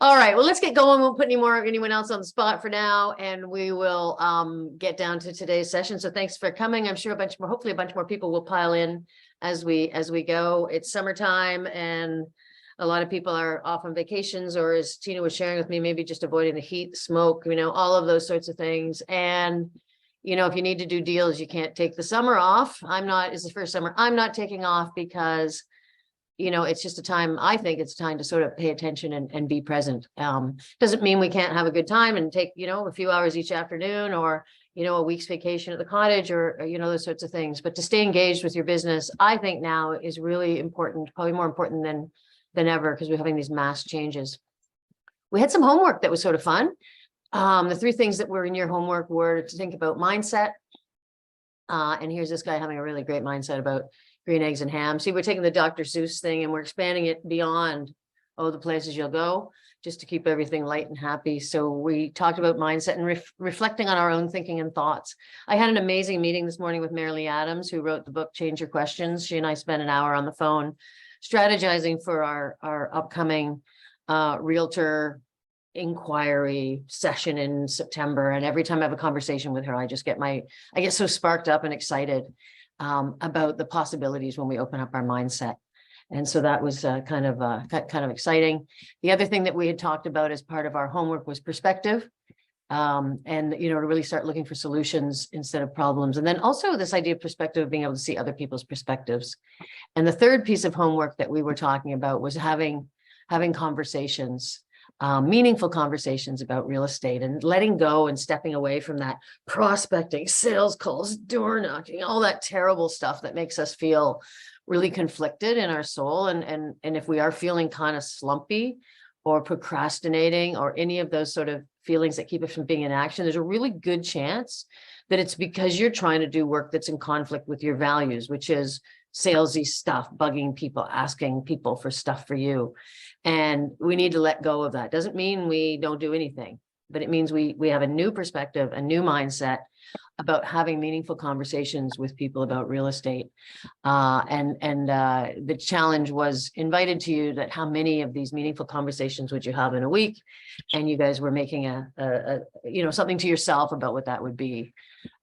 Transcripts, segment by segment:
All right, well, let's get going. Won't put anyone else on the spot for now, and we will get down to today's session. So thanks for coming. I'm sure hopefully a bunch more people will pile in as we go. It's summertime and a lot of people are off on vacations, or as Tina was sharing with me, maybe just avoiding the heat, smoke, all of those sorts of things. And if you need to do deals, you can't take the summer off. It's the first summer I'm not taking off because it's just a time, I think it's time to sort of pay attention and be present. Doesn't mean we can't have a good time and take, a few hours each afternoon, or, a week's vacation at the cottage, or, those sorts of things. But to stay engaged with your business, I think now is really important, probably more important than ever, because we're having these mass changes. We had some homework that was sort of fun. The 3 things that were in your homework were to think about mindset. And here's this guy having a really great mindset about green eggs and ham. See, we're taking the Dr. Suess thing and we're expanding it beyond, the places you'll go, just to keep everything light and happy. So we talked about mindset and reflecting on our own thinking and thoughts. I had an amazing meeting this morning with Marilee Adams, who wrote the book, Change Your Questions. She and I spent an hour on the phone strategizing for our upcoming realtor inquiry session in September. And every time I have a conversation with her, I get so sparked up and excited about the possibilities when we open up our mindset. And so that was kind of exciting. The other thing that we had talked about as part of our homework was perspective, and to really start looking for solutions instead of problems. And then also this idea of perspective, of being able to see other people's perspectives. And the third piece of homework that we were talking about was having conversations, meaningful conversations about real estate, and letting go and stepping away from that prospecting, sales calls, door knocking, all that terrible stuff that makes us feel really conflicted in our soul. And if we are feeling kind of slumpy or procrastinating, or any of those sort of feelings that keep us from being in action, there's a really good chance that it's because you're trying to do work that's in conflict with your values, which is salesy stuff, bugging people, asking people for stuff for you. And we need to let go of that. Doesn't mean we don't do anything, but it means we have a new perspective, a new mindset about having meaningful conversations with people about real estate. The challenge was invited to you, that how many of these meaningful conversations would you have in a week? And you guys were making a something to yourself about what that would be.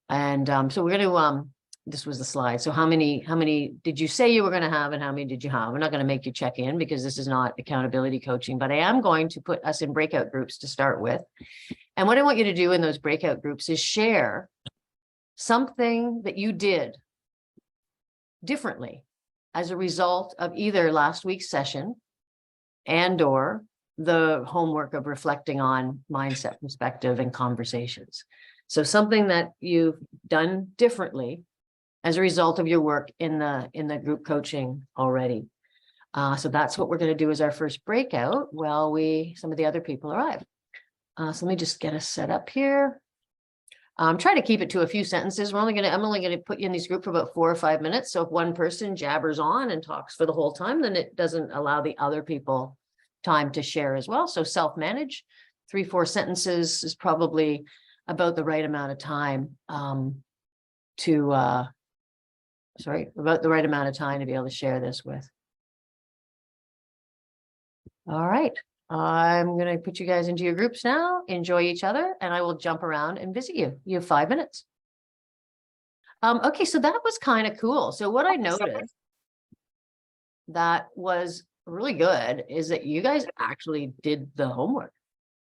And so we're going to this was the slide. So how many did you say you were going to have, and how many did you have? I'm not going to make you check in, because this is not accountability coaching, but I am going to put us in breakout groups to start with. And what I want you to do in those breakout groups is share something that you did differently as a result of either last week's session and or the homework of reflecting on mindset, perspective, and conversations. So something that you've done differently as a result of your work in the group coaching already. So that's what we're going to do as our first breakout while some of the other people arrive. So let me just get us set up here. I'm trying to keep it to a few sentences. I'm only going to put you in these groups for about 4 or 5 minutes. So if one person jabbers on and talks for the whole time, then it doesn't allow the other people time to share as well. So self-manage. 3-4 sentences is probably about the right amount of time about the right amount of time to be able to share this with. All right. I'm going to put you guys into your groups now. Enjoy each other, and I will jump around and visit you. You have 5 minutes. Okay, so that was kind of cool. So what I noticed that was really good is that you guys actually did the homework.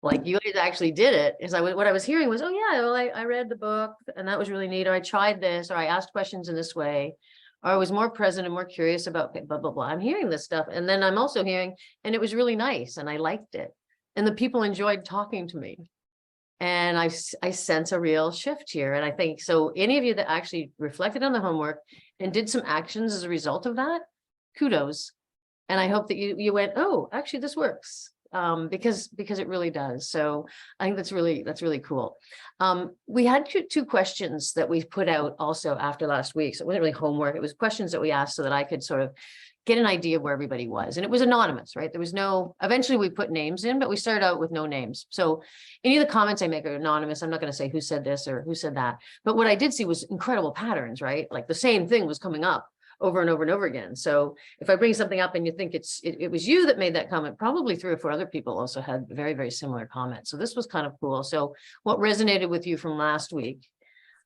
Like, you guys actually did it. What I was hearing was, oh yeah, well, I read the book and that was really neat. Or I tried this, or I asked questions in this way, or I was more present and more curious about blah, blah, blah. I'm hearing this stuff. And then I'm also hearing, and it was really nice and I liked it. And the people enjoyed talking to me. And I sense a real shift here. And I think, so any of you that actually reflected on the homework and did some actions as a result of that, kudos. And I hope that you went, oh, actually this works. Because it really does. So I think that's really cool. We had two questions that we put out also after last week. So it wasn't really homework. It was questions that we asked so that I could sort of get an idea of where everybody was. And it was anonymous, right? There was eventually we put names in, but we started out with no names. So any of the comments I make are anonymous. I'm not going to say who said this or who said that. But what I did see was incredible patterns, right? Like the same thing was coming up over and over and over again. So if I bring something up and you think it was you that made that comment, probably 3 or 4 other people also had very, very similar comments. So this was kind of cool. So what resonated with you from last week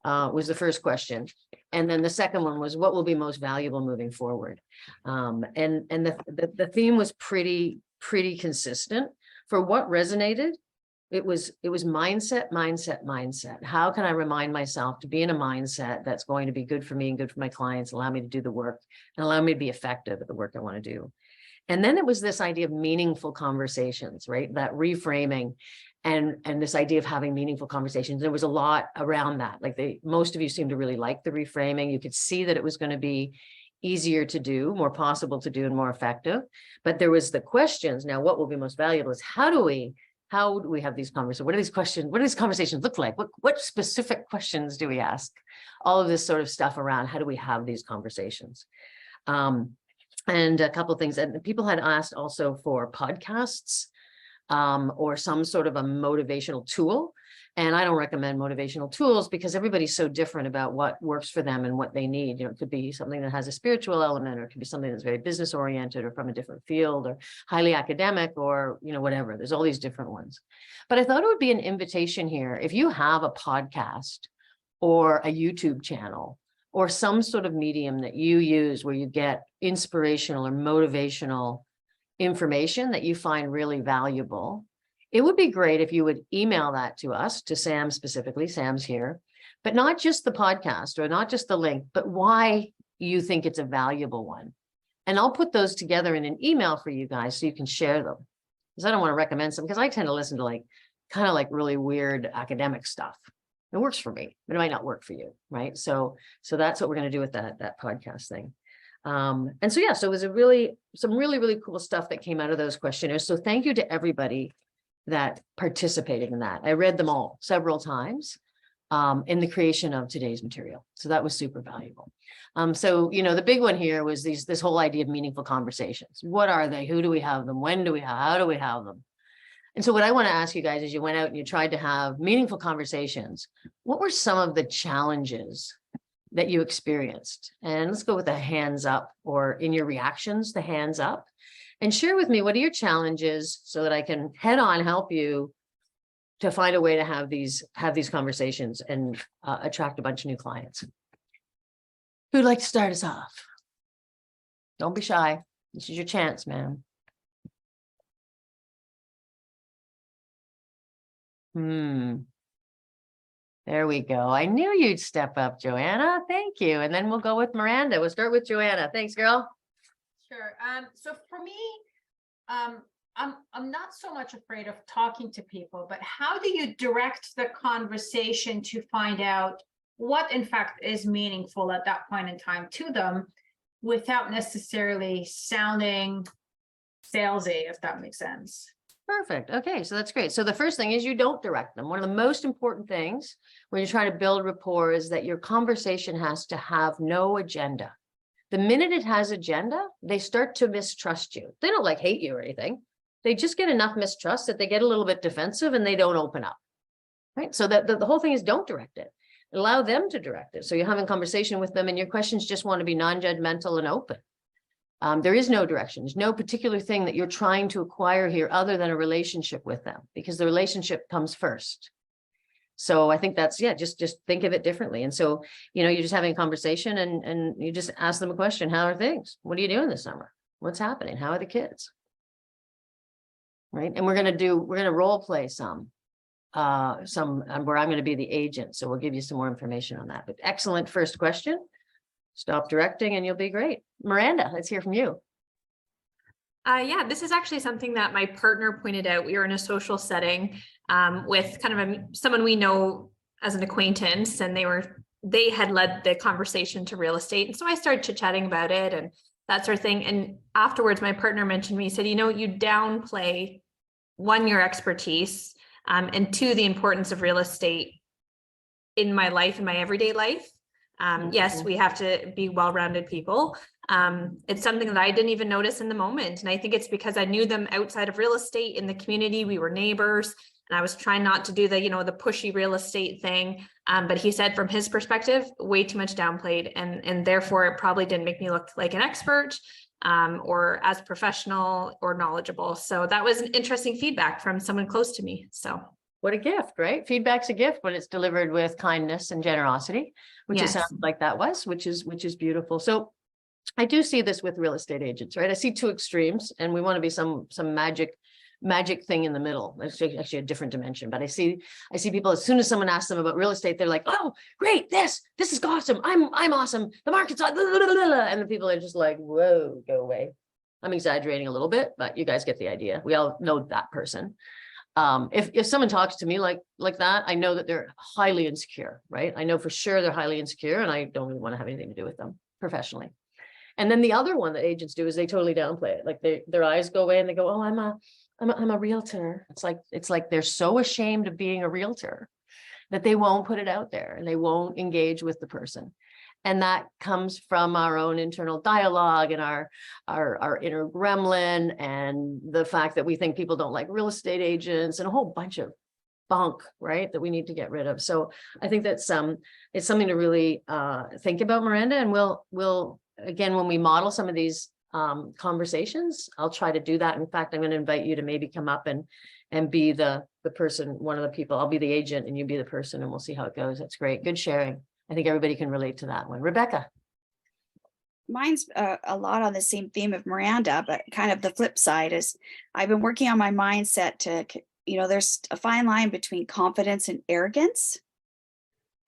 was the first question. And then the second one was, what will be most valuable moving forward? And the theme was pretty consistent. For what resonated, it was mindset. How can I remind myself to be in a mindset that's going to be good for me and good for my clients, allow me to do the work and allow me to be effective at the work I want to do. And then it was this idea of meaningful conversations, right? That reframing and this idea of having meaningful conversations. There was a lot around that. Like most of you seemed to really like the reframing. You could see that it was going to be easier to do, more possible to do, and more effective. But there was the questions. Now, what will be most valuable is how do we have these conversations? What are these questions? What do these conversations look like? What specific questions do we ask? All of this sort of stuff around how do we have these conversations? And a couple of things. And people had asked also for podcasts or some sort of a motivational tool. And I don't recommend motivational tools because everybody's so different about what works for them and what they need. You know, it could be something that has a spiritual element, or it could be something that's very business oriented or from a different field or highly academic or, you know, whatever. There's all these different ones. But I thought it would be an invitation here. If you have a podcast or a YouTube channel or some sort of medium that you use where you get inspirational or motivational information that you find really valuable, it would be great if you would email that to us, to Sam specifically, Sam's here, but not just the podcast or not just the link, but why you think it's a valuable one. And I'll put those together in an email for you guys so you can share them. Because I don't want to recommend some, because I tend to listen to kind of really weird academic stuff. It works for me, but it might not work for you, right? So that's what we're going to do with that podcast thing. And so, yeah, so it was some really cool stuff that came out of those questionnaires. So thank you to everybody that participated in that. I read them all several times in the creation of today's material. So that was super valuable. So, you know, the big one here was this whole idea of meaningful conversations. What are they? Who do we have them? When do we have? How do we have them? And so what I want to ask you guys as you went out and you tried to have meaningful conversations, what were some of the challenges that you experienced? And let's go with the hands up, or in your reactions, the hands up. And share with me, what are your challenges so that I can head on help you to find a way to have these conversations and attract a bunch of new clients. Who'd like to start us off? Don't be shy. This is your chance, man. There we go. I knew you'd step up, Joanna. Thank you. And then we'll go with Miranda. We'll start with Joanna. Thanks, girl. Sure. So for me, I'm not so much afraid of talking to people, but how do you direct the conversation to find out what in fact is meaningful at that point in time to them without necessarily sounding salesy, if that makes sense? Perfect. Okay, so that's great. So the first thing is you don't direct them. One of the most important things when you're trying to build rapport is that your conversation has to have no agenda. The minute it has agenda, they start to mistrust you. They don't hate you or anything. They just get enough mistrust that they get a little bit defensive and they don't open up, right? So that the whole thing is don't direct it. Allow them to direct it. So you're having a conversation with them and your questions just want to be non-judgmental and open. There is no direction. There's no particular thing that you're trying to acquire here other than a relationship with them, because the relationship comes first. So I think that's, yeah, just think of it differently. And so, you know, you're just having a conversation and you just ask them a question. How are things? What are you doing this summer? What's happening? How are the kids? Right. And we're going to role play some where I'm going to be the agent. So we'll give you some more information on that. But excellent first question. Stop directing and you'll be great. Miranda, let's hear from you. Yeah, this is actually something that my partner pointed out. We were in a social setting with kind of someone we know as an acquaintance, and they had led the conversation to real estate. And so I started chit-chatting about it and that sort of thing. And afterwards, my partner mentioned to me, he said, you know, you downplay, one, your expertise, and two, the importance of real estate in my life, in my everyday life. Yes, we have to be well-rounded people. It's something that I didn't even notice in the moment. And I think it's because I knew them outside of real estate in the community. We were neighbors. And I was trying not to do the, the pushy real estate thing. But he said from his perspective, way too much downplayed. And therefore it probably didn't make me look like an expert or as professional or knowledgeable. So that was an interesting feedback from someone close to me. So what a gift, right? Feedback's a gift when it's delivered with kindness and generosity, which it Yes. sounds like that was, which is beautiful. So I do see this with real estate agents, right? I see two extremes, and we want to be some magic thing in the middle. It's actually a different dimension, but I see people, as soon as someone asks them about real estate, they're like, oh, great, this is awesome. I'm awesome. The market's on, and the people are just like, whoa, go away. I'm exaggerating a little bit, but you guys get the idea. We all know that person. If someone talks to me like that, I know that they're highly insecure, right? I know for sure they're highly insecure, and I don't really want to have anything to do with them professionally. And then the other one that agents do is they totally downplay it. Like their eyes go away and they go, oh, I'm a realtor. It's like they're so ashamed of being a realtor that they won't put it out there and they won't engage with the person. And that comes from our own internal dialogue and our inner gremlin, and the fact that we think people don't like real estate agents, and a whole bunch of bunk, right, that we need to get rid of. So I think that's it's something to really think about, Miranda. And we'll again, when we model some of these conversations, I'll try to do that. In fact, I'm going to invite you to maybe come up and be the person, one of the people. I'll be the agent and you be the person, and we'll see how it goes. That's great. Good sharing. I think everybody can relate to that one. Rebecca. Mine's a lot on the same theme of Miranda, but kind of the flip side is I've been working on my mindset to, there's a fine line between confidence and arrogance.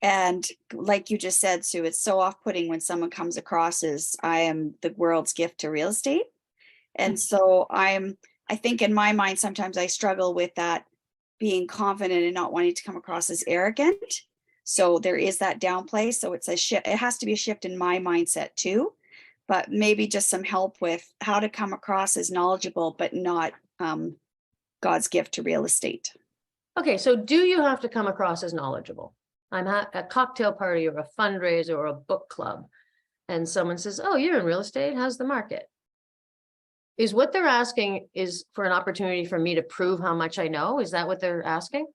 And like you just said, Sue, it's so off-putting when someone comes across as I am the world's gift to real estate. And so I think in my mind, sometimes I struggle with that, being confident and not wanting to come across as arrogant. So there is that downplay. So it's a shift. It has to be a shift in my mindset too, but maybe just some help with how to come across as knowledgeable, but not God's gift to real estate. Okay, so do you have to come across as knowledgeable? I'm at a cocktail party or a fundraiser or a book club, and someone says, oh, you're in real estate. How's the market? Is what they're asking is for an opportunity for me to prove how much I know? Is that what they're asking?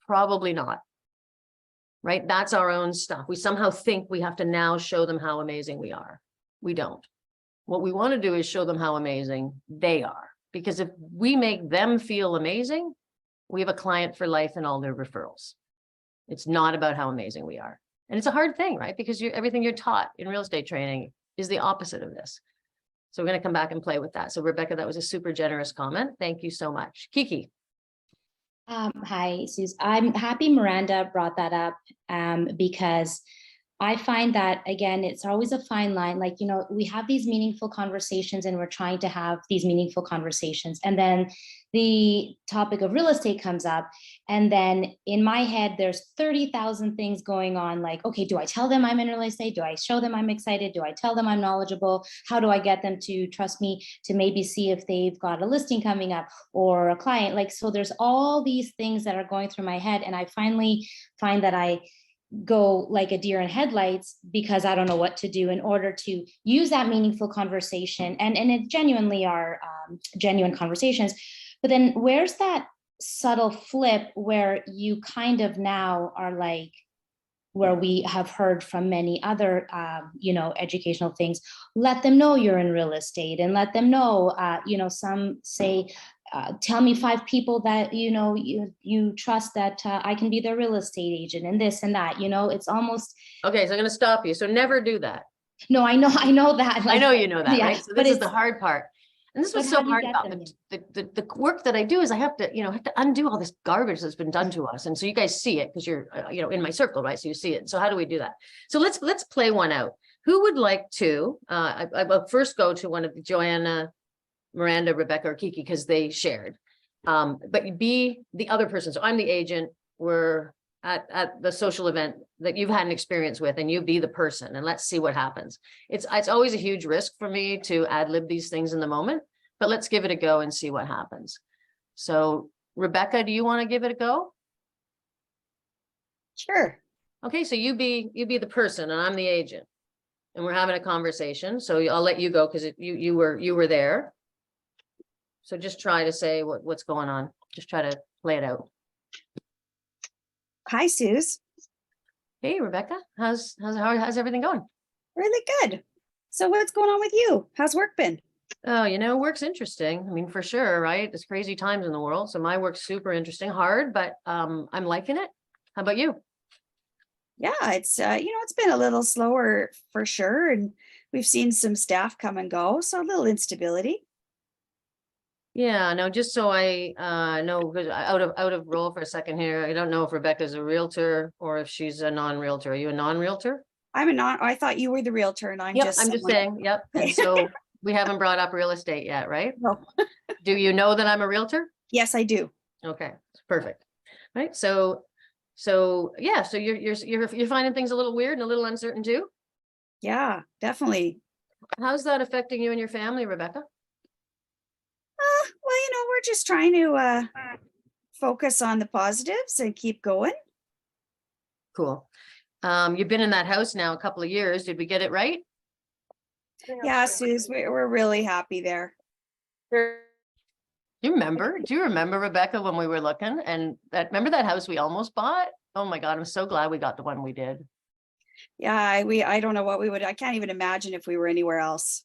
Probably not. Right? That's our own stuff. We somehow think we have to now show them how amazing we are. We don't. What we want to do is show them how amazing they are. Because if we make them feel amazing, we have a client for life and all their referrals. It's not about how amazing we are. And it's a hard thing, right? Because everything you're taught in real estate training is the opposite of this. So we're going to come back and play with that. So Rebecca, that was a super generous comment. Thank you so much. Kiki. Hi, Suze. I'm happy Miranda brought that up because I find that, again, it's always a fine line. Like, we have these meaningful conversations and we're trying to have these meaningful conversations. And then the topic of real estate comes up. And then in my head, there's 30,000 things going on. Like, okay, do I tell them I'm in real estate? Do I show them I'm excited? Do I tell them I'm knowledgeable? How do I get them to trust me to maybe see if they've got a listing coming up or a client? Like, so there's all these things that are going through my head. And I finally find that I go like a deer in headlights because I don't know what to do in order to use that meaningful conversation. And it genuinely are genuine conversations. But then where's that subtle flip where you kind of now are like, where we have heard from many other, educational things, let them know you're in real estate and let them know, some say, tell me 5 people that, you trust that I can be their real estate agent and this and that, it's almost. Okay, so I'm going to stop you. So never do that. No, I know that. I know you know that, yeah, right? So this is the hard part. And this was so hard about the work that I do is I have to undo all this garbage that's been done to us. And so you guys see it because you're, in my circle, right? So you see it. So how do we do that? So let's play one out. Who would like to, I will first go to one of the Joanna, Miranda, Rebecca, or Kiki, because they shared, but be the other person. So I'm the agent. We're at the social event that you've had an experience with, and you be the person, and let's see what happens. It's always a huge risk for me to ad lib these things in the moment, but let's give it a go and see what happens. So Rebecca, do you want to give it a go? Sure. Okay, so you be the person and I'm the agent, and we're having a conversation. So I'll let you go because you were there. So just try to say what's going on. Just try to lay it out. Hi, Suze. Hey, Rebecca, how's everything going? Really good. So what's going on with you? How's work been? Oh, you know, work's interesting. I mean, for sure, right? It's crazy times in the world. So my work's super interesting, hard, but I'm liking it. How about you? Yeah, it's it's been a little slower for sure, and we've seen some staff come and go, so a little instability. Yeah, no, just so I know, because out of role for a second here, I don't know if Rebecca's a realtor or if she's a non-realtor. Are you a non-realtor? I'm a non, I thought you were the realtor and I'm Yep, just I'm just someone- saying, yep. And so we haven't brought up real estate yet, right? No. Do you know that I'm a realtor? Yes, I do. Okay, perfect. Right, so yeah, so you're finding things a little weird and a little uncertain too? Yeah, definitely. How's that affecting you and your family, Rebecca? Well, we're just trying to focus on the positives and keep going. Cool. You've been in that house now a couple of years. Did we get it right? Yeah, Suze, we're really happy there. Do you remember, Rebecca, when we were looking and remember that house we almost bought? Oh my God, I'm so glad we got the one we did. Yeah, I don't know what we would, I can't even imagine if we were anywhere else.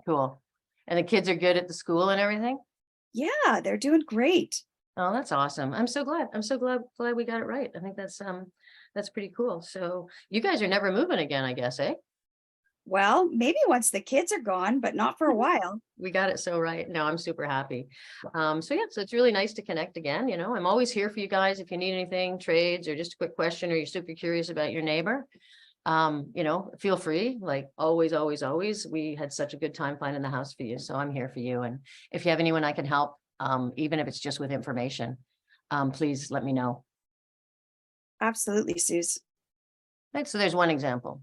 Cool. And the kids are good at the school and everything? Yeah, they're doing great. Oh, that's awesome. I'm so glad. I'm so glad we got it right. I think that's pretty cool. So you guys are never moving again, I guess, eh? Well, maybe once the kids are gone, but not for a while. We got it so right. No, I'm super happy. So yeah, so it's really nice to connect again. I'm always here for you guys if you need anything, trades, or just a quick question, or you're super curious about your neighbor. Feel free, like always, always, always. We had such a good time finding the house for you. So I'm here for you. And if you have anyone I can help, even if it's just with information, please let me know. Absolutely, Suze. Right. So there's one example.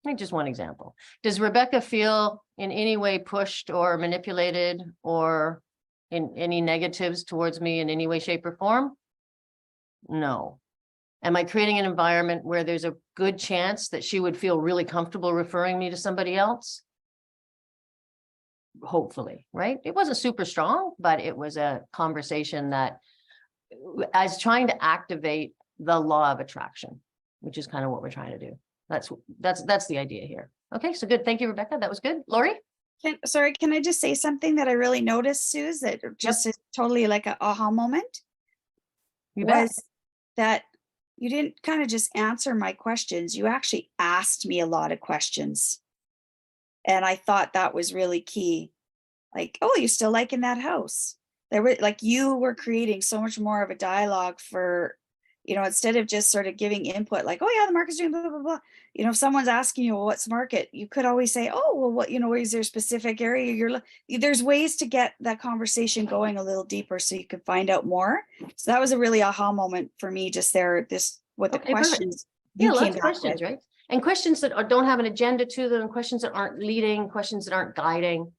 Like just one example. Does Rebecca feel in any way pushed or manipulated or in any negatives towards me in any way, shape, or form? No. Am I creating an environment where there's a good chance that she would feel really comfortable referring me to somebody else? Hopefully, right? It wasn't super strong, but it was a conversation that I was trying to activate the law of attraction, which is kind of what we're trying to do. That's the idea here. Okay, so good. Thank you, Rebecca. That was good. Lori? Can I just say something that I really noticed, Suze, that just is totally like an aha moment? You bet. Was that you didn't kind of just answer my questions. You actually asked me a lot of questions. And I thought that was really key. Like, oh, you still liking that house? There were like you were creating so much more of a dialogue for, instead of just sort of giving input like, oh yeah, the market's doing blah, blah, blah. If someone's asking you, well, what's market? You could always say, oh, well, what, is there a specific area there's ways to get that conversation going a little deeper so you could find out more. So that was a really aha moment for me just there, the Okay, questions. Yeah, you lots came of back questions, with. right? And questions that don't have an agenda to them, questions that aren't leading, questions that aren't guiding.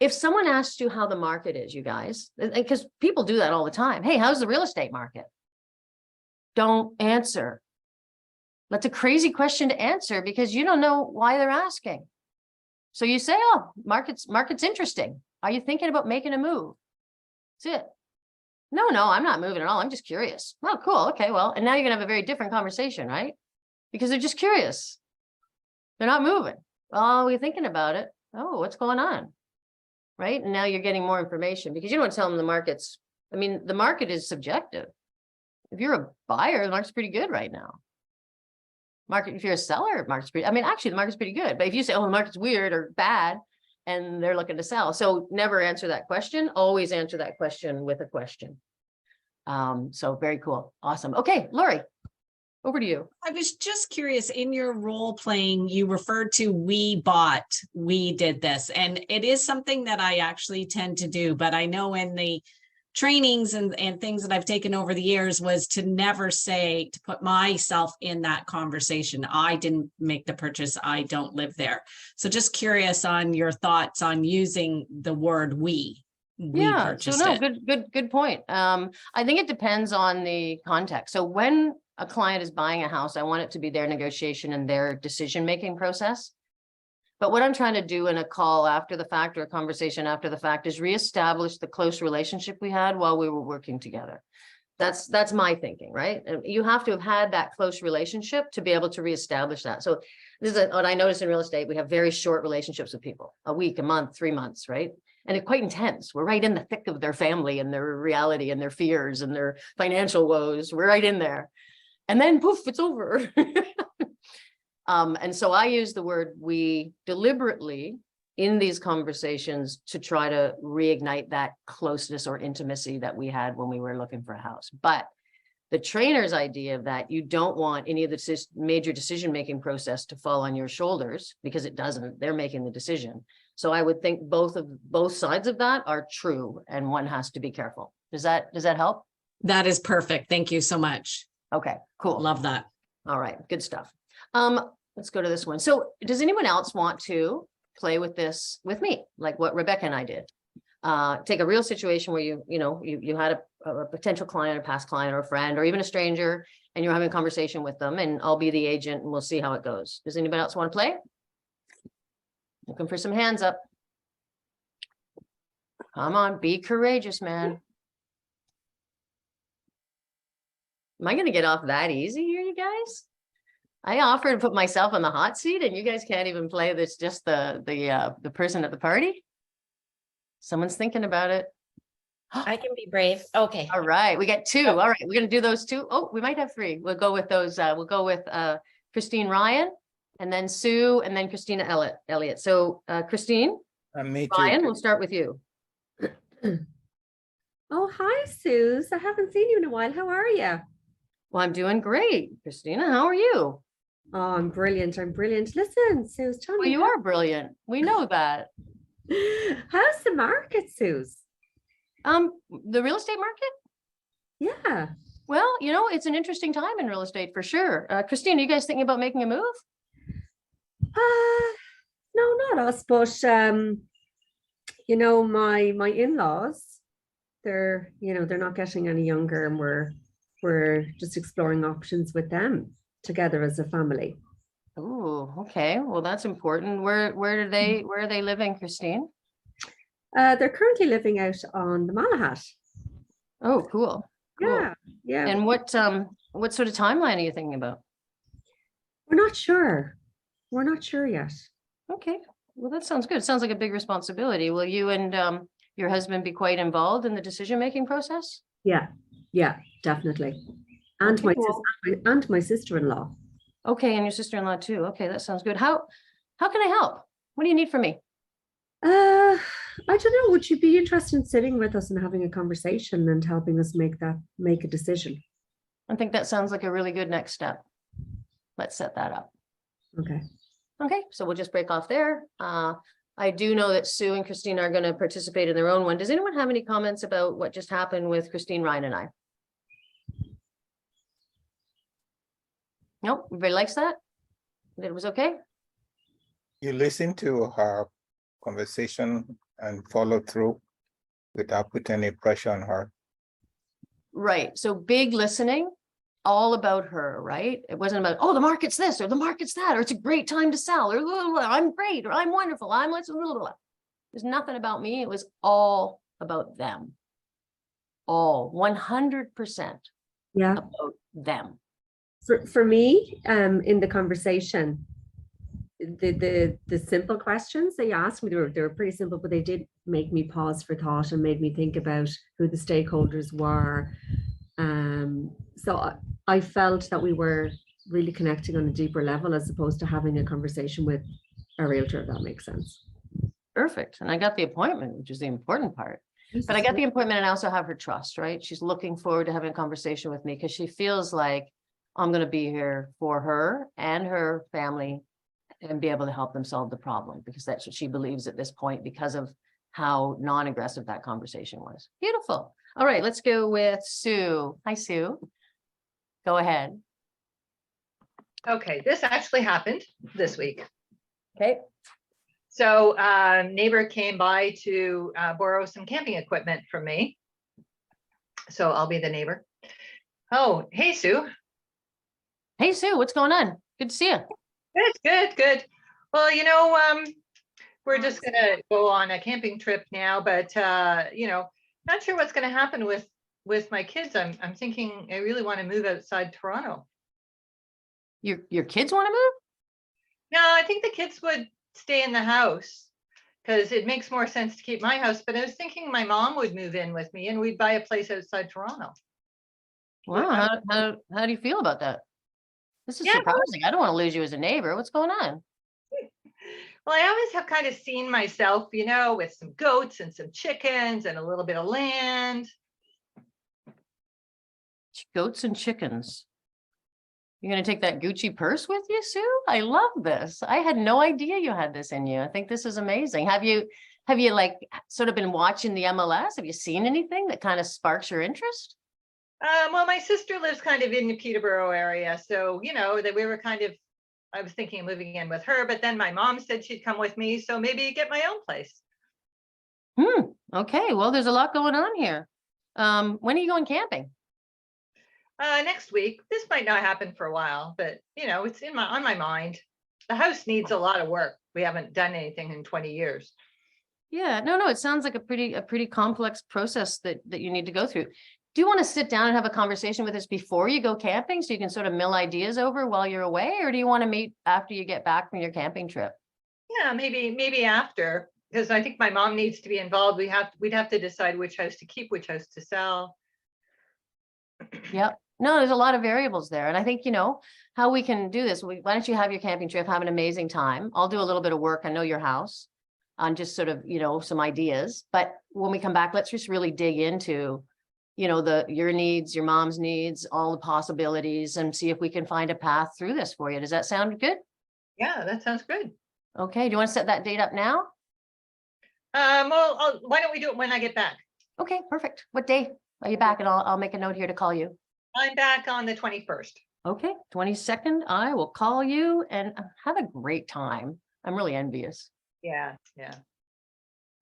If someone asks you how the market is, you guys, because people do that all the time. Hey, how's the real estate market? Don't answer. That's a crazy question to answer because you don't know why they're asking. So you say, oh, market's interesting. Are you thinking about making a move? That's it. No, I'm not moving at all. I'm just curious. Oh, cool. Okay, well, and now you're gonna have a very different conversation, right? Because they're just curious. They're not moving. Oh, we're thinking about it. Oh, what's going on? Right. And now you're getting more information because you don't want to tell them the market's, the market is subjective. If you're a buyer, the market's pretty good right now. If you're a seller, market's pretty, actually the market's pretty good. But if you say, oh, the market's weird or bad, and they're looking to sell. So never answer that question. Always answer that question with a question. So very cool. Awesome. Okay, Lori, over to you. I was just curious, in your role playing, you referred to we bought, we did this, and it is something that I actually tend to do, but I know in the trainings and things that I've taken over the years was to never say, to put myself in that conversation. I didn't make the purchase. I don't live there. So just curious on your thoughts on using the word we purchased so no, it. good point. I think it depends on the context. So when a client is buying a house, I want it to be their negotiation and their decision-making process. But what I'm trying to do in a call after the fact or a conversation after the fact is reestablish the close relationship we had while we were working together. That's my thinking, right? And you have to have had that close relationship to be able to reestablish that. So this is what I noticed in real estate. We have very short relationships with people, a week, a month, 3 months, right? And it's quite intense. We're right in the thick of their family and their reality and their fears and their financial woes. We're right in there. And then poof, it's over. And so I use the word we deliberately in these conversations to try to reignite that closeness or intimacy that we had when we were looking for a house. But the trainer's idea of that, you don't want any of the major decision-making process to fall on your shoulders, because it doesn't. They're making the decision. So I would think both sides of that are true, and one has to be careful. Does that help? That is perfect. Thank you so much. Okay, cool. Love that. All right, good stuff. Let's go to this one. So does anyone else want to play with this with me, like what Rebecca and I did? Take a real situation where you had a potential client, a past client, or a friend, or even a stranger, and you're having a conversation with them, and I'll be the agent and we'll see how it goes. Does anybody else want to play? Looking for some hands up. Come on, be courageous, man. Am I going to get off that easy here, you guys? I offered to put myself on the hot seat, and you guys can't even play this, just the person at the party. Someone's thinking about it. I can be brave. Okay. All right, we got 2. All right, we're going to do those 2. Oh, we might have 3. We'll go with those. We'll go with Christine Ryan, and then Sue, and then Christina Elliott. So Christine, Me too. Ryan, we'll start with you. Oh, hi, Suze. I haven't seen you in a while. How are you? Well, I'm doing great. Christina, how are you? Oh, I'm brilliant. I'm brilliant. Listen, Suze, tell Well, me, you are brilliant. We know that. how's the market, Suze? The real estate market? Yeah. Well, it's an interesting time in real estate for sure. Christine, are you guys thinking about making a move? No, not us, but my in-laws, they're not getting any younger, and we're just exploring options with them together as a family. Oh, okay. Well, that's important. Where are they living, Christine? They're currently living out on the Malahat. Oh, cool. Cool. Yeah. And what sort of timeline are you thinking about? We're not sure. We're not sure yet. Okay. Well, that sounds good. Sounds like a big responsibility. Will you and your husband be quite involved in the decision-making process? Yeah, definitely. And Okay, my sister-in-law. Okay, and your sister-in-law too. Okay, that sounds good. How can I help? What do you need from me? I don't know. Would you be interested in sitting with us and having a conversation and helping us make a decision? I think that sounds like a really good next step. Let's set that up. Okay, so we'll just break off there. I do know that Sue and Christina are going to participate in their own one. Does anyone have any comments about what just happened with Christine, Ryan, and I? Nope, everybody likes that? It was okay? You listen to her conversation and follow through without putting any pressure on her. Right, so big listening, all about her, right? It wasn't about, oh, the market's this, or the market's that, or it's a great time to sell, or blah, blah, blah, I'm great, or I'm wonderful, There's nothing about me, it was all about them. All 100% Yeah. about them. For me, in the conversation, the simple questions they asked me, they were pretty simple, but they did make me pause for thought and made me think about who the stakeholders were. So I felt that we were really connecting on a deeper level as opposed to having a conversation with a realtor, if that makes sense. Perfect. And I got the appointment, which is the important part. But I got the appointment and I also have her trust, right? She's looking forward to having a conversation with me because she feels like I'm going to be here for her and her family and be able to help them solve the problem, because that's what she believes at this point because of how non-aggressive that conversation was. Beautiful. All right, let's go with Sue. Hi, Sue. Go ahead. Okay, this actually happened this week. Okay. So neighbor came by to borrow some camping equipment from me. So I'll be the neighbor. Oh, hey, Sue. Hey, Sue, what's going on? Good to see you. Good. Well, we're just gonna go on a camping trip now, but not sure what's gonna happen with my kids. I'm thinking I really want to move outside Toronto. Your kids want to move? No, I think the kids would stay in the house because it makes more sense to keep my house. But I was thinking my mom would move in with me and we'd buy a place outside Toronto. Wow, how do you feel about that? This is Yeah. surprising. I don't want to lose you as a neighbor. What's going on? Well, I always have kind of seen myself, with some goats and some chickens and a little bit of land. Goats and chickens. You're gonna take that Gucci purse with you, Sue? I love this. I had no idea you had this in you. I think this is amazing. Have you like sort of been watching the MLS? Have you seen anything that kind of sparks your interest? Well, my sister lives kind of in the Peterborough area, so that we were I was thinking of moving in with her, but then my mom said she'd come with me, so maybe get my own place. Okay, well, there's a lot going on here. When are you going camping? Next week. This might not happen for a while, but it's on my mind. The house needs a lot of work. We haven't done anything in 20 years. Yeah, no, it sounds like a pretty complex process that you need to go through. Do you want to sit down and have a conversation with us before you go camping so you can sort of mill ideas over while you're away, or do you want to meet after you get back from your camping trip? Yeah, maybe after, because I think my mom needs to be involved. We'd have to decide which house to keep, which house to sell. Yep. No, there's a lot of variables there. And I think, how we can do this. Why don't you have your camping trip, have an amazing time. I'll do a little bit of work. I know your house on just sort of, some ideas. But when we come back, let's just really dig into, your needs, your mom's needs, all the possibilities, and see if we can find a path through this for you. Does that sound good? Yeah, that sounds good. Okay. Do you want to set that date up now? Well, why don't we do it when I get back? Okay, perfect. What day are you back? And I'll make a note here to call you. I'm back on the 21st. Okay, 22nd, I will call you and have a great time. I'm really envious. Yeah.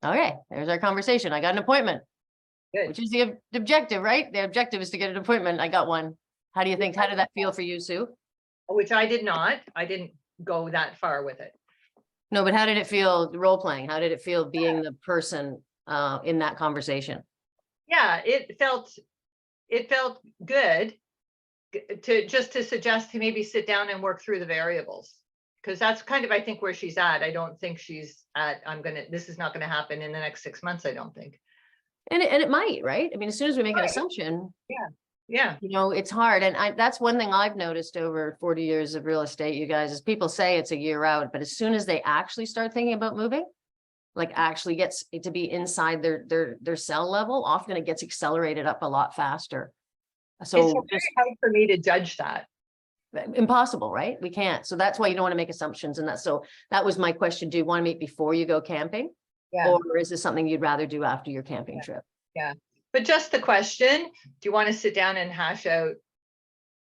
Okay, there's our conversation. I got an appointment, Good. which is the objective, right? The objective is to get an appointment. I got one. How do you think? How did that feel for you, Sue? Which I did not. I didn't go that far with it. No, but how did it feel role playing? How did it feel being the person in that conversation? Yeah, it felt good to suggest to maybe sit down and work through the variables, because that's kind of, I think, where she's at. I don't think she's at, this is not going to happen in the next 6 months, I don't think. And it might, right? I mean, as soon as we make an assumption, Yeah. it's hard. And that's one thing I've noticed over 40 years of real estate, you guys, is people say it's a year out, but as soon as they actually start thinking about moving, like actually gets it to be inside their cell level, often it gets accelerated up a lot faster. So It's very hard for me to judge that. impossible, right? We can't. So that's why you don't want to make assumptions. And that was my question. Do you want to meet before you go camping? Yeah. Or is this something you'd rather do after your camping trip? Yeah. But just the question, do you want to sit down and hash out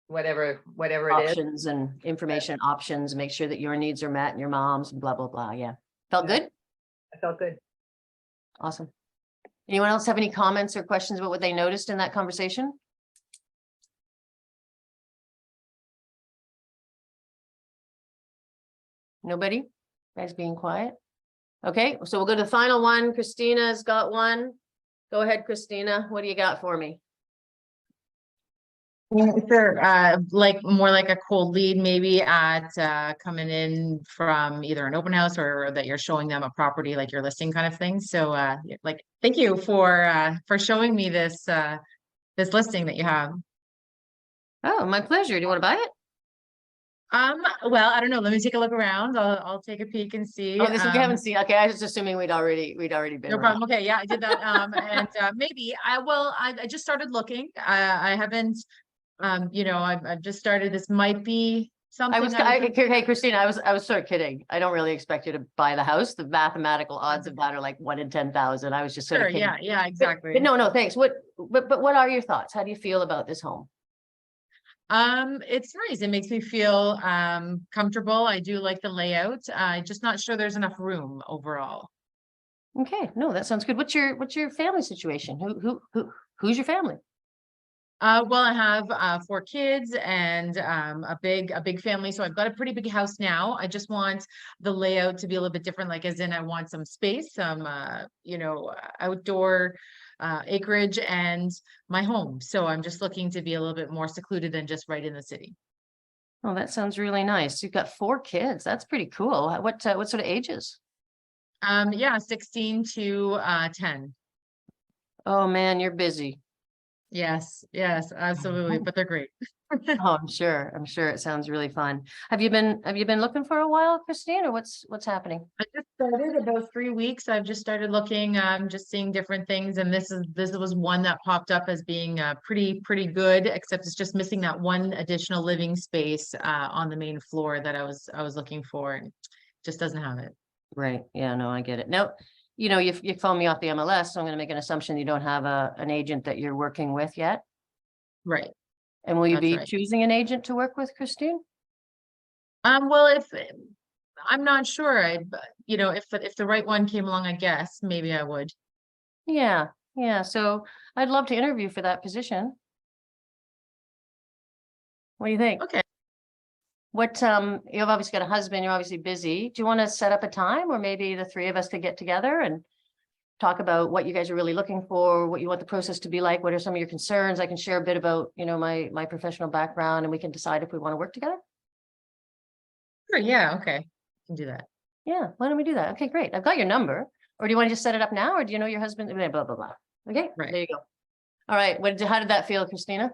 whatever it is? Options and information options, make sure that your needs are met and your mom's and blah, blah, blah. Yeah. Felt good? I felt good. Awesome. Anyone else have any comments or questions about what they noticed in that conversation? Nobody? You guys being quiet? Okay, so we'll go to the final one. Christina's got one. Go ahead, Christina. What do you got for me? Sure, like more like a cold lead, maybe at coming in from either an open house or that you're showing them a property, like your listing kind of thing. So like, thank you for showing me this this listing that you have. Oh, my pleasure. Do you want to buy it? Well, I don't know. Let me take a look around. I'll take a peek and see. Oh, this we haven't seen. Okay, I was assuming we'd already been No around. problem. Okay, yeah, I did that. And maybe I just started looking. I haven't. I've just started. This might be something. Hey, Christina, I was sort of kidding. I don't really expect you to buy the house. The mathematical odds of that are like 1 in 10,000. I was just sort Sure, of kidding. yeah, exactly. But no, thanks. But what are your thoughts? How do you feel about this home? It's nice. It makes me feel comfortable. I do like the layout. Just not sure there's enough room overall. Okay, no, that sounds good. What's your family situation? Who's your family? Well, I have 4 kids and a big family. So I've got a pretty big house now. I just want the layout to be a little bit different, like as in I want some space, some outdoor acreage and my home. So I'm just looking to be a little bit more secluded than just right in the city. Oh, that sounds really nice. You've got 4 kids. That's pretty cool. What sort of ages? Yeah, 16 to 10. Oh, man, you're busy. Yes, absolutely. But they're great. Oh, I'm sure. I'm sure it sounds really fun. Have you been looking for a while, Christine, or what's happening? I just started about 3 weeks. I've just started looking, just seeing different things, and this was one that popped up as being pretty good, except it's just missing that one additional living space on the main floor that I was looking for, and just doesn't have it. Right. Yeah, no, I get it. Now, you phoned me off the MLS, so I'm going to make an assumption you don't have an agent that you're working with yet. Right. And will you That's be right. choosing an agent to work with, Christine? Well, if I'm not sure, if the right one came along, I guess maybe I would. Yeah. Yeah. So I'd love to interview for that position. What do you think? Okay. You've obviously got a husband, you're obviously busy. Do you want to set up a time where maybe the 3 of us could get together and talk about what you guys are really looking for, what you want the process to be like? What are some of your concerns? I can share a bit about, my professional background, and we can decide if we want to work together. Sure, yeah, okay. Can do that. Yeah, why don't we do that? Okay, great. I've got your number. Or do you want to just set it up now? Or do you know your husband? Blah, blah, blah. Okay, Right. there you go. All right. How did that feel, Christina?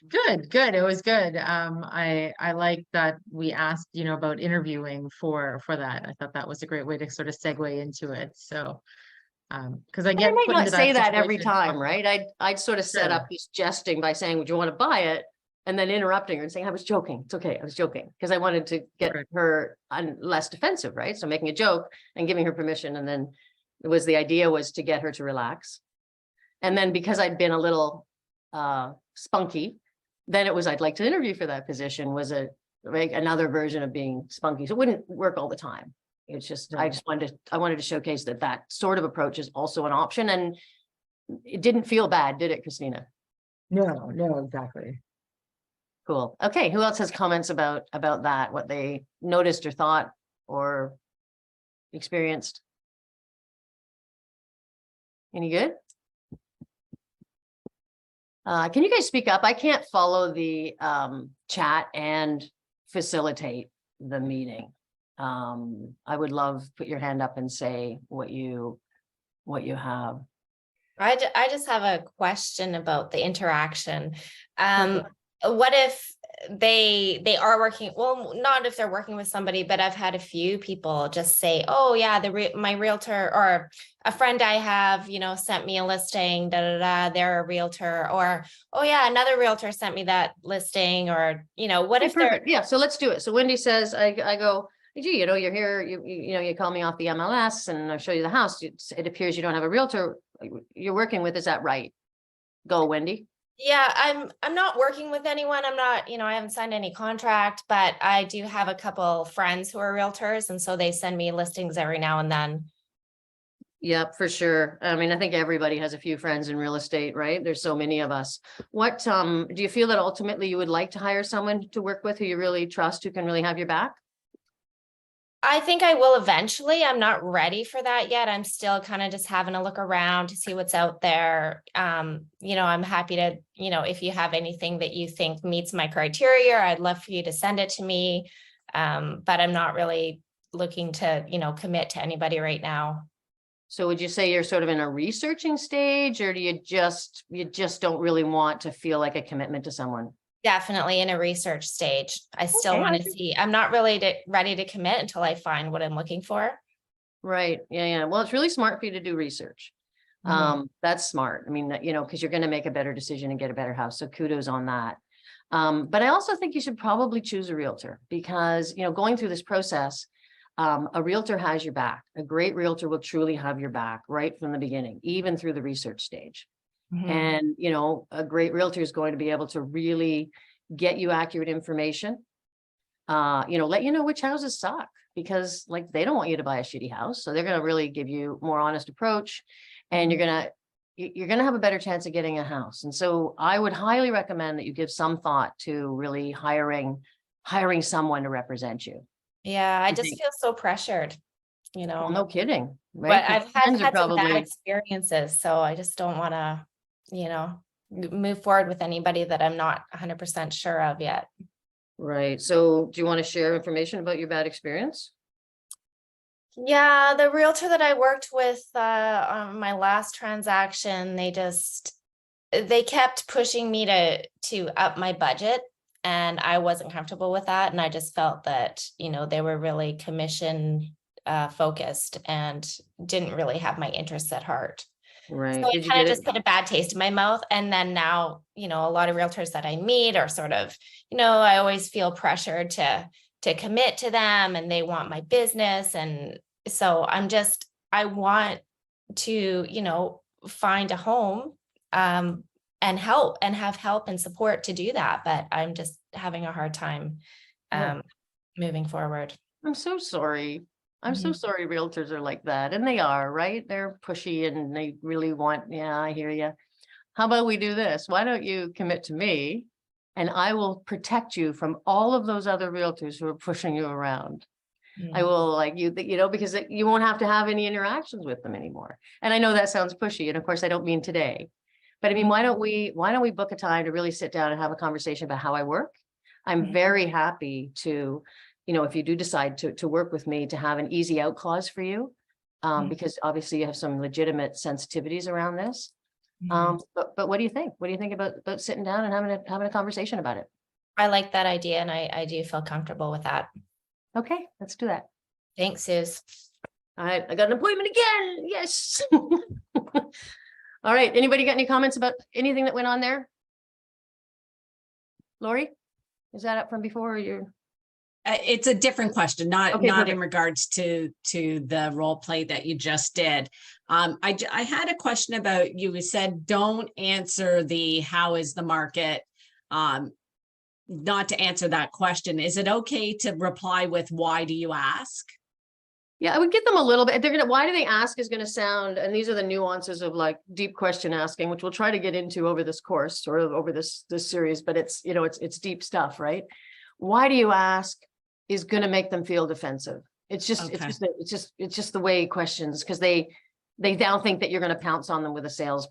Good. It was good. I like that we asked, about interviewing for that. I thought that was a great way to sort of segue into it. So, because I I get might put not into say that that every situation time, often. right? I'd sort of set Sure. up this jesting by saying, would you want to buy it? And then interrupting her and saying, I was joking. It's okay. I was joking. Because I wanted to get Right. her less defensive, right? So making a joke and giving her permission. And then the idea was to get her to relax. And then because I'd been a little spunky, then it was, I'd like to interview for that position, was another version of being spunky. So it wouldn't work all the time. It's just, I wanted to showcase that sort of approach is also an option. And it didn't feel bad, did it, Christina? No, exactly. Cool. Okay. Who else has comments about that? What they noticed or thought or experienced? Any good? Can you guys speak up? I can't follow the chat and facilitate the meeting. I would love put your hand up and say what you have. I just have a question about the interaction. Okay. What if they are working, well, not if they're working with somebody, but I've had a few people just say, oh yeah, my realtor or a friend I have, sent me a listing, they're a realtor, or, oh yeah, another realtor sent me that listing, or, what Okay, if they're, perfect. Yeah, so let's do it. So Wendy says, I go, gee, you're here, you call me off the MLS and I show you the house. It appears you don't have a realtor you're working with. Is that right? Go, Wendy. yeah, I'm not working with anyone. I'm not, I haven't signed any contract, but I do have a couple friends who are realtors. And so they send me listings every now and then. Yep, for sure. I mean, I think everybody has a few friends in real estate, right? There's so many of us. What, do you feel that ultimately you would like to hire someone to work with who you really trust, who can really have your back? I think I will eventually. I'm not ready for that yet. I'm still kind of just having a look around to see what's out there. I'm happy to, if you have anything that you think meets my criteria, I'd love for you to send it to me. But I'm not really looking to, commit to anybody right now. So would you say you're sort of in a researching stage, or do you just don't really want to feel like a commitment to someone? Definitely in a research stage. I still Okay, want to see, I'm not really ready to commit until I find what I'm looking for. Right. Yeah. Well, it's really smart for you to do research. That's smart. I mean, because you're going to make a better decision and get a better house. So kudos on that. But I also think you should probably choose a realtor because, going through this process, a realtor has your back. A great realtor will truly have your back right from the beginning, even through the research stage. And, a great realtor is going to be able to really get you accurate information, let you know which houses suck because they don't want you to buy a shitty house. So they're going to really give you more honest approach and you're going to you're going to have a better chance of getting a house. And so I would highly recommend that you give some thought to really hiring someone to represent you. Yeah, I I just think- feel so pressured, you know. Well, no kidding, But right? I've Your had friends are some bad probably, experiences, so I just don't want to, you know, move forward with anybody that I'm not 100% sure of yet. right. So do you want to share information about your bad experience? Yeah, the realtor that I worked with on my last transaction, they kept pushing me to up my budget, and I wasn't comfortable with that. And I just felt that, you know, they were really commission focused and didn't really have my interests at heart. Right. So Did it you kind get of it? just put a bad taste in my mouth. And then now, you know, a lot of realtors that I meet are sort of, you know, I always feel pressured to commit to them, and they want my business. And so I want to, you know, find a home and have help and support to do that. But I'm just having a hard time Yeah. moving forward. I'm so sorry. I'm so Mhm. sorry realtors are like that. And they are, right? They're pushy and they really want, yeah, I hear you. How about we do this? Why don't you commit to me and I will protect you from all of those other realtors who are pushing you around. I Mm. will like you, you know, because you won't have to have any interactions with them anymore. And I know that sounds pushy. And of course, I don't mean today. But I mean, why don't we book a time to really sit down and have a conversation about how I work? I'm Mhm. very happy to, you know, if you do decide to work with me, to have an easy out clause for you. Mhm. Because obviously you have some legitimate sensitivities around this. Mhm. But what do you think? What do you think about sitting down and having a conversation about it? I like that idea, and I do feel comfortable with that. Okay, let's do that. Thanks, Suze. All right, I got an appointment again. Yes. All right, anybody got any comments about anything that went on there? Lori, is that up from before or you're? It's a different question, not Okay, in perfect. regards to the role play that you just did. I had a question about, you said don't answer the how is the market, not to answer that question. Is it okay to reply with why do you ask? Yeah, I would give them a little bit. Why do they ask is gonna sound, and these are the nuances of like deep question asking, which we'll try to get into over this course or over this series, but it's, you know, it's deep stuff, right? Why do you ask is gonna make them feel defensive. It's just the way questions, because they now think that you're gonna pounce on them with a sales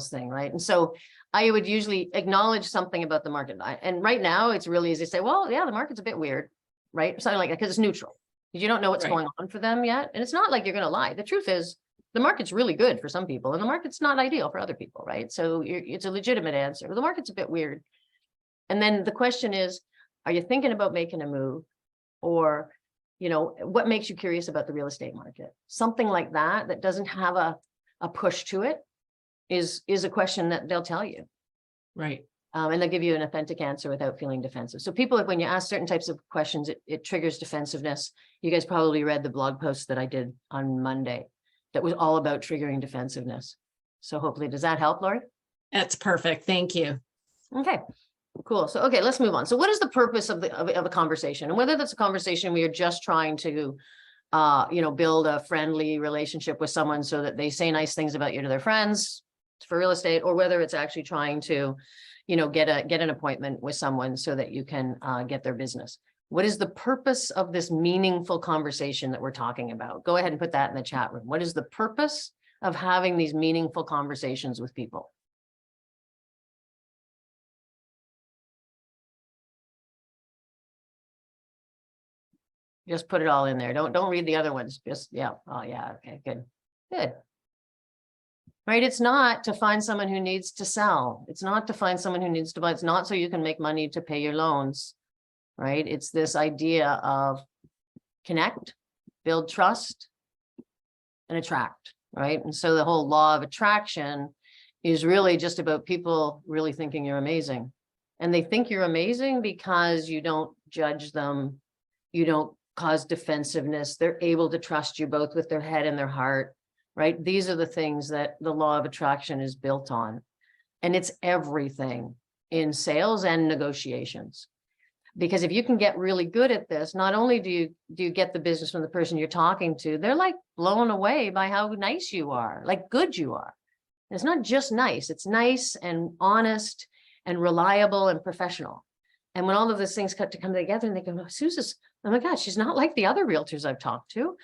thing, right? And so I would usually acknowledge something about the market. And right now it's really easy to say, well, yeah, the market's a bit weird, right? Something like that, because it's neutral. You don't know what's Right. going on for them yet. And it's not like you're going to lie. The truth is the market's really good for some people and the market's not ideal for other people, right? So it's a legitimate answer. The market's a bit weird. And then the question is, are you thinking about making a move? Or, you know, what makes you curious about the real estate market? Something like that doesn't have a push to it is a question that they'll tell you. Right. And they'll give you an authentic answer without feeling defensive. So people, when you ask certain types of questions, it triggers defensiveness. You guys probably read the blog post that I did on Monday that was all about triggering defensiveness. So hopefully, does that help, Lori? That's perfect. Thank you. Okay, cool. So, okay, let's move on. So what is the purpose of a conversation? And whether that's a conversation where you're just trying to, you know, build a friendly relationship with someone so that they say nice things about you to their friends for real estate, or whether it's actually trying to, you know, get an appointment with someone so that you can get their business. What is the purpose of this meaningful conversation that we're talking about? Go ahead and put that in the chat room. What is the purpose of having these meaningful conversations with people? Just put it all in there. Don't read the other ones. Just, yeah. Oh yeah. Okay, good. Good. Right? It's not to find someone who needs to sell. It's not to find someone who needs to buy. It's not so you can make money to pay your loans, right? It's this idea of connect, build trust, and attract, right? And so the whole law of attraction is really just about people really thinking you're amazing. And they think you're amazing because you don't judge them. You don't cause defensiveness. They're able to trust you both with their head and their heart. Right? These are the things that the law of attraction is built on. And it's everything in sales and negotiations. Because if you can get really good at this, not only do you get the business from the person you're talking to, they're like blown away by how nice you are, like good you are. And it's not just nice, it's nice and honest and reliable and professional. And when all of those things come together and they go, oh, Suze, oh my God, she's not like the other realtors I've talked to,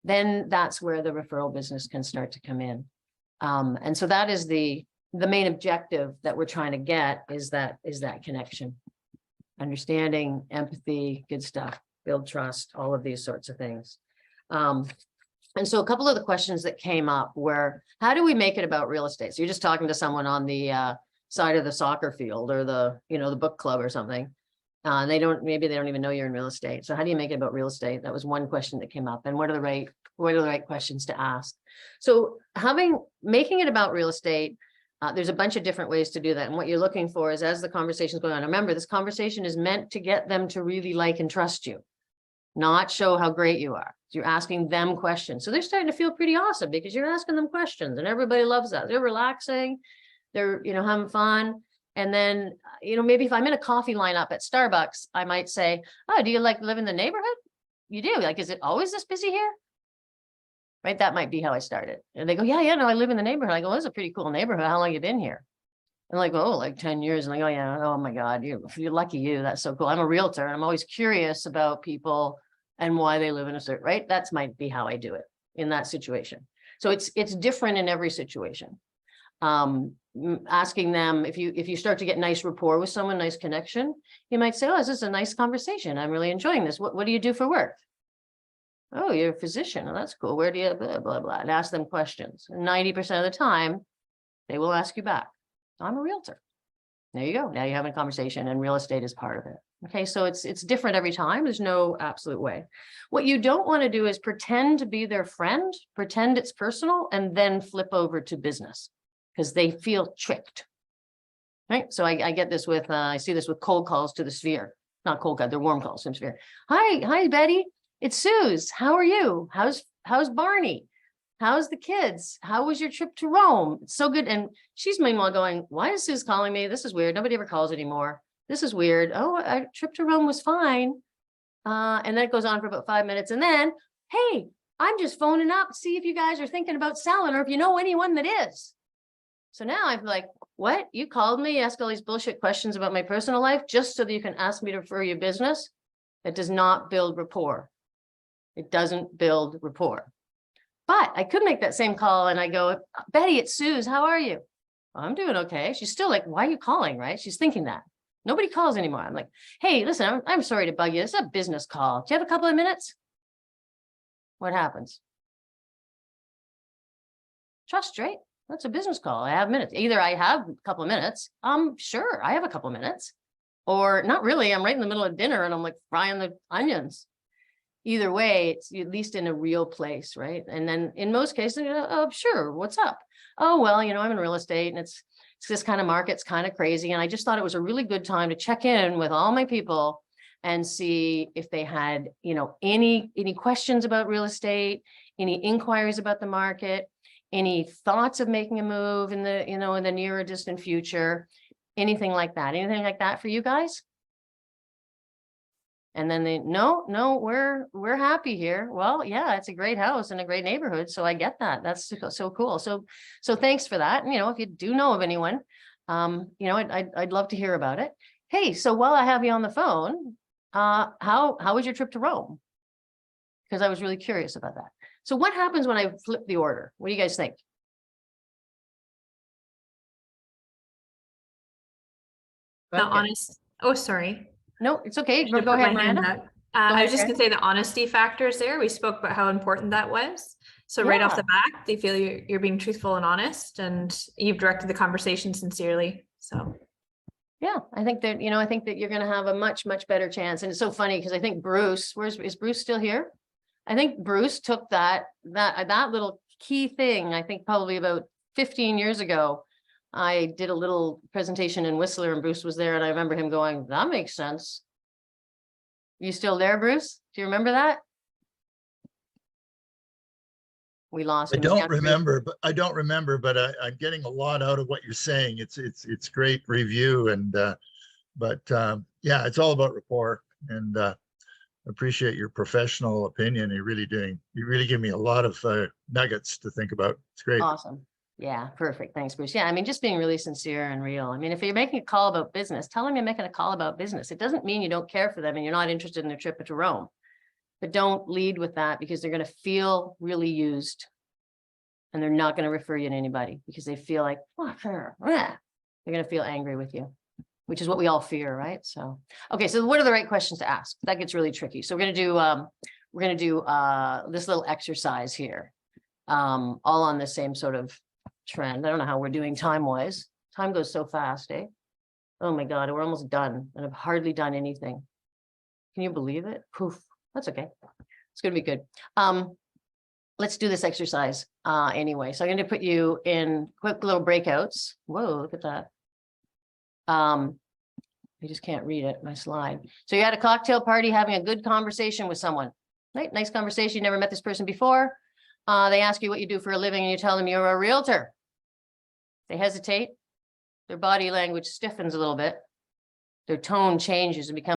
then that's where the referral business can start to come in. And so that is the main objective that we're trying to get, is that connection, understanding, empathy, good stuff, build trust, all of these sorts of things. And so a couple of the questions that came up were, how do we make it about real estate? So you're just talking to someone on the side of the soccer field or the book club or something. And maybe they don't even know you're in real estate. So how do you make it about real estate? That was one question that came up. And what are the right questions to ask? So making it about real estate, there's a bunch of different ways to do that. And what you're looking for is, as the conversation is going on, remember, this conversation is meant to get them to really like and trust you, not show how great you are. You're asking them questions. So they're starting to feel pretty awesome because you're asking them questions, and everybody loves that. They're relaxing, they're, having fun. And then, maybe if I'm in a coffee lineup at Starbucks, I might say, oh, do you like live in the neighborhood? You do? Like, is it always this busy here? Right? That might be how I started. And they go, yeah, no, I live in the neighborhood. I go, well, it's a pretty cool neighborhood. How long you been here? And like, oh, like 10 years. And I go, yeah, oh my God, you're lucky you. That's so cool. I'm a realtor and I'm always curious about people and why they live in a certain, right? That's might be how I do it in that situation. So it's different in every situation. Asking them, if you start to get nice rapport with someone, nice connection, you might say, oh, this is a nice conversation. I'm really enjoying this. What do you do for work? Oh, you're a physician. Oh, that's cool. Where do you blah, blah, blah, and ask them questions. 90% of the time, they will ask you back. I'm a realtor. There you go. Now you're having a conversation, and real estate is part of it. Okay, so it's different every time. There's no absolute way. What you don't want to do is pretend to be their friend, pretend it's personal, and then flip over to business, because they feel tricked. Right. So I get this with, I see this with cold calls to the sphere, not cold call, they're warm calls to the sphere. Hi, Betty. It's Suze. How are you? How's Barney? How's the kids? How was your trip to Rome? It's so good. And she's meanwhile going, why is Suze calling me? This is weird. Nobody ever calls anymore. This is weird. Oh, our trip to Rome was fine. And then it goes on for about 5 minutes. And then, hey, I'm just phoning up to see if you guys are thinking about selling, or if you know anyone that is. So now I'm like, what? You called me, ask all these bullshit questions about my personal life just so that you can ask me to refer your business? That does not build rapport. It doesn't build rapport. But I could make that same call and I go, Betty, it's Suze. How are you? I'm doing okay. She's still like, why are you calling? Right? She's thinking that. Nobody calls anymore. I'm like, hey, listen, I'm sorry to bug you. It's a business call. Do you have a couple of minutes? What happens? Trust, right? That's a business call. I have minutes. Either I have a couple of minutes. Sure, I have a couple of minutes. Or not really. I'm right in the middle of dinner and I'm like frying the onions. Either way, it's at least in a real place, right? And then in most cases, oh, sure, what's up? Oh, well, I'm in real estate and it's this kind of market's kind of crazy. And I just thought it was a really good time to check in with all my people and see if they had, any questions about real estate, any inquiries about the market, any thoughts of making a move in the, in the near or distant future, anything like that for you guys? And then they, no, we're happy here. Well, yeah, it's a great house in a great neighborhood. So I get that. That's so cool. So thanks for that. And, if you do know of anyone, I'd love to hear about it. Hey, so while I have you on the phone, how was your trip to Rome? Because I was really curious about that. So what happens when I flip the order? What do you guys think? The honest, oh, sorry. No, it's okay. Go Go ahead, my hand Miranda. up. I was just gonna say the honesty factors there. We spoke about how important that was. So right off the bat, they feel you're being truthful and honest, and you've directed the conversation sincerely. So yeah, I think that, you're going to have a much, much better chance. And it's so funny because I think Bruce, is Bruce still here? I think Bruce took that little key thing, I think probably about 15 years ago. I did a little presentation in Whistler and Bruce was there. And I remember him going, that makes sense. You still there, Bruce? Do you remember that? We lost him. I don't remember, but I'm getting a lot out of what you're saying. It's great review. And, yeah, it's all about rapport, and appreciate your professional opinion. You really give me a lot of nuggets to think about. It's great. Awesome. Yeah, perfect. Thanks, Bruce. Yeah, I mean, just being really sincere and real. I mean, if you're making a call about business, tell them you're making a call about business. It doesn't mean you don't care for them and you're not interested in their trip to Rome. But don't lead with that because they're going to feel really used. And they're not going to refer you to anybody because they feel like, oh, they're going to feel angry with you, which is what we all fear, right? So, okay, so what are the right questions to ask? That gets really tricky. So we're going to do this little exercise here, all on the same sort of trend. I don't know how we're doing time-wise. Time goes so fast, eh? Oh my God, we're almost done and I've hardly done anything. Can you believe it? Poof, that's okay. It's gonna be good. Let's do this exercise anyway. So I'm going to put you in quick little breakouts. Whoa, look at that. I just can't read it, my slide. So you're at a cocktail party having a good conversation with someone, right? Nice conversation. You never met this person before. They ask you what you do for a living and you tell them you're a realtor. They hesitate. Their body language stiffens a little bit. Their tone changes and becomes